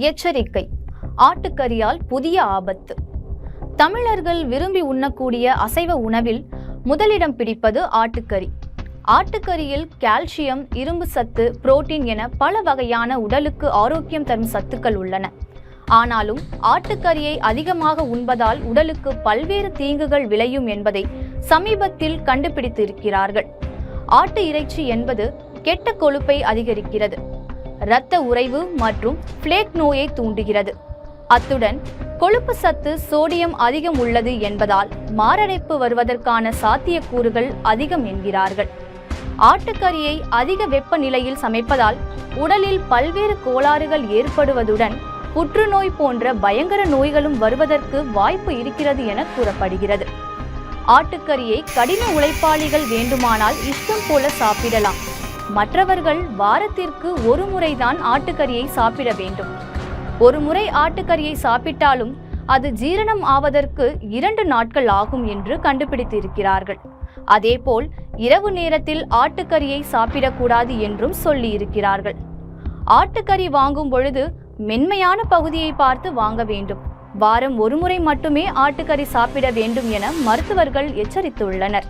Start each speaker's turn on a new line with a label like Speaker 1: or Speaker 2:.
Speaker 1: எச்சரிக்கை, ஆட்டுக்கறியால் புதிய ஆபத்து. தமிழர்கள் விரும்பி உண்ணக்கூடிய அசைவ உணவில் முதலிடம் பிடிப்பது ஆட்டுக்கறி. ஆட்டுக்கறியில் கால்சியம், இரும்பு சத்து, புரோட்டீன் என பல வகையான உடலுக்கு ஆரோக்கியம் தரும் சத்துக்கள் உள்ளன. ஆனாலும் ஆட்டுக்கறியை அதிகமாக உண்பதால் உடலுக்கு பல்வேறு தீங்குகள் விளையும் என்பதை சமீபத்தில் கண்டுபிடித்திருக்கிறார்கள். ஆட்டு இறைச்சி என்பது கெட்ட கொழுப்பை அதிகரிக்கிறது, இரத்த உறைவு மற்றும் பிளேக் நோயை தூண்டுகிறது. அத்துடன் கொழுப்பு சத்து, சோடியம் அதிகம் உள்ளது என்பதால் மாரடைப்பு வருவதற்கான சாத்தியக்கூறுகள் அதிகம் என்கிறார்கள். ஆட்டுக்கறியை அதிக வெப்பநிலையில் சமைப்பதால் உடலில் பல்வேறு கோளாறுகள் ஏற்படுவதுடன் புற்றுநோய் போன்ற பயங்கர நோய்களும் வருவதற்கு வாய்ப்பு இருக்கிறது என கூறப்படுகிறது. ஆட்டுக்கறியை கடின உழைப்பாளிகள் வேண்டுமானால் இஷ்டம் போல சாப்பிடலாம். மற்றவர்கள் வாரத்திற்கு ஒரு முறைதான் ஆட்டுக்கறியை சாப்பிட வேண்டும். ஒரு முறை ஆட்டுக்கறியை சாப்பிட்டாலும் அது ஜீரணம் ஆவதற்கு 2 நாட்கள் ஆகும் என்று கண்டுபிடித்திருக்கிறார்கள். அதேபோல் இரவு நேரத்தில் ஆட்டுக்கறியை சாப்பிடக்கூடாது என்றும் சொல்லி இருக்கிறார்கள். ஆட்டுக்கறி வாங்கும் பொழுது மென்மையான பகுதியை பார்த்து வாங்க வேண்டும். வாரம் ஒரு முறை மட்டுமே ஆட்டுக்கறி சாப்பிட வேண்டும் என மருத்துவர்கள் எச்சரித்துள்ளனர்.